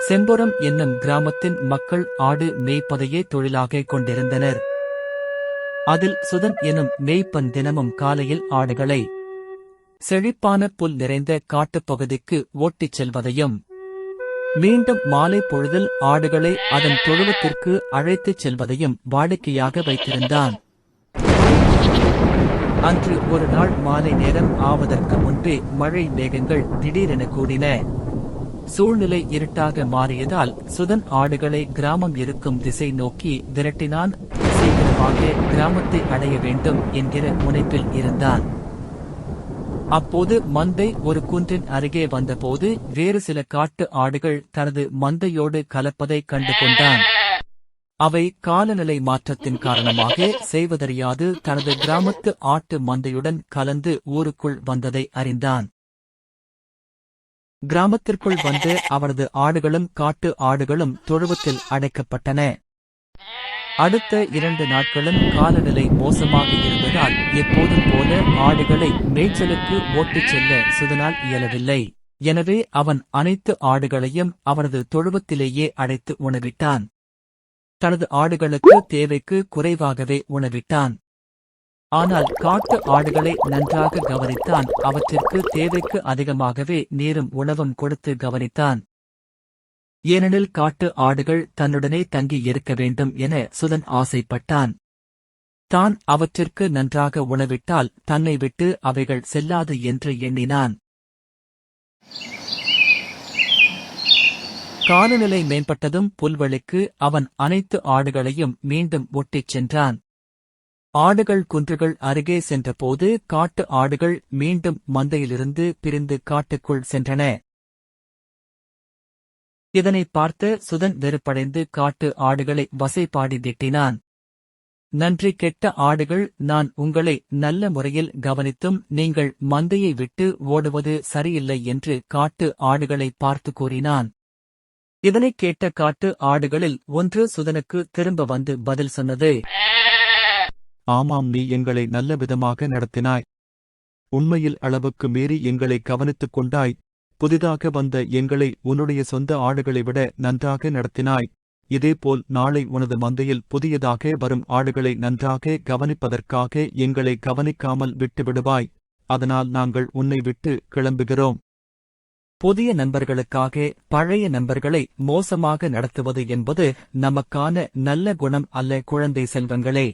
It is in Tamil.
செம்புரம் என்னும் கிராமத்தின் மக்கள் ஆடு மேய்ப்பதையே தொழிலாகக் கொண்டிருந்தனர். அதில் சுதன் எனும் மேய்ப்பன் தினமும் காலையில் ஆடுகளை செழிப்பான புல் நிறைந்த காட்டுப்பகுதிக்கு ஓட்டிச் செல்வதையும் மீண்டும் மாலை பொழுதில் ஆடுகளை அதன் தொழுவத்திற்கு அழைத்துச் செல்வதையும் வாடிக்கையாக வைத்திருந்தான். அன்று ஒரு நாள் மாலை நேரம் ஆவதற்கு முன்பே மழை மேகங்கள் திடீரென கூடின. சூழ்நிலை இருட்டாக மாறியதால் சுதன் ஆடுகளை கிராமம் இருக்கும் திசை நோக்கி விரட்டினான். சீக்கிரமாக கிராமத்தை அடைய வேண்டும் என்கிற முனைப்பில் இருந்தான். அப்போது மந்தை ஒரு குன்றின் அருகே வந்தபோது வேறு சில காட்டு ஆடுகள் தனது மந்தையோடு கலப்பதை கண்டு கொண்டான். அவை காலநிலை மாற்றத்தின் காரணமாக செய்வதறியாது தனது கிராமத்து ஆட்டு மந்தையுடன் கலந்து ஊருக்குள் வந்ததை அறிந்தான். கிராமத்திற்குள் வந்து அவரது ஆடுகளும் காட்டு ஆடுகளும் தொழுவத்தில் அடைக்கப்பட்டன. அடுத்த 2 நாட்களும் காலநிலை மோசமாக இருந்ததால் எப்போதும் போல ஆடுகளை மேய்ச்சலுக்கு ஓட்டிச் செல்ல சுதனால் இயலவில்லை. எனவே அவன் அனைத்து ஆடுகளையும் அவனது தொழுவத்திலேயே அடைத்து உணவிட்டான். தனது ஆடுகளுக்கு தேவைக்கு குறைவாகவே உணவிட்டான். ஆனால் காட்டு ஆடுகளை நன்றாக கவனித்தான். அவற்றிற்கு தேவைக்கு அதிகமாகவே நீரும் உணவும் கொடுத்து கவனித்தான். ஏனெனில் காட்டு ஆடுகள் தன்னுடனே தங்கி இருக்க வேண்டும் என சுதன் ஆசைப்பட்டான். தான் அவற்றிற்கு நன்றாக உணவிட்டால் தன்னை விட்டு அவைகள் செல்லாது என்று எண்ணினான். காலநிலை மேம்பட்டதும் புல்வெளிக்கு அவன் அனைத்து ஆடுகளையும் மீண்டும் ஒட்டிச் சென்றான். ஆடுகள் குன்றுகள் அருகே சென்றபோது காட்டு ஆடுகள் மீண்டும் மந்தையிலிருந்து பிரிந்து காட்டுக்குள் சென்றன. இதனை பார்த்த சுதன் வெறுப்படைந்து காட்டு ஆடுகளை வசைபாடி திட்டினான். நன்றி கெட்ட ஆடுகள், நான் உங்களை நல்ல முறையில் கவனித்தும் நீங்கள் மந்தையை விட்டு ஓடுவது சரியில்லை என்று காட்டு ஆடுகளை பார்த்து கூறினான். இதனைக் கேட்ட காட்டு ஆடுகளில் ஒன்று சுதனுக்கு திரும்ப வந்து பதில் சொன்னது. ஆமாம், நீ எங்களை நல்ல விதமாக நடத்தினாய். உண்மையில் அளவுக்கு மீறி எங்களை கவனித்துக் கொண்டாய். புதிதாக வந்த எங்களை உன்னுடைய சொந்த ஆடுகளை விட நன்றாக நடத்தினாய். இதேபோல் நாளை உனது மந்தையில் புதியதாக வரும் ஆடுகளை நன்றாக கவனிப்பதற்காக எங்களை கவனிக்காமல் விட்டுவிடுவாய். அதனால் நாங்கள் உன்னை விட்டு கிளம்புகிறோம். புதிய நண்பர்களுக்காக பழைய நண்பர்களை மோசமாக நடத்துவது என்பது நமக்கான நல்ல குணம் அல்ல குழந்தை செல்வங்களே.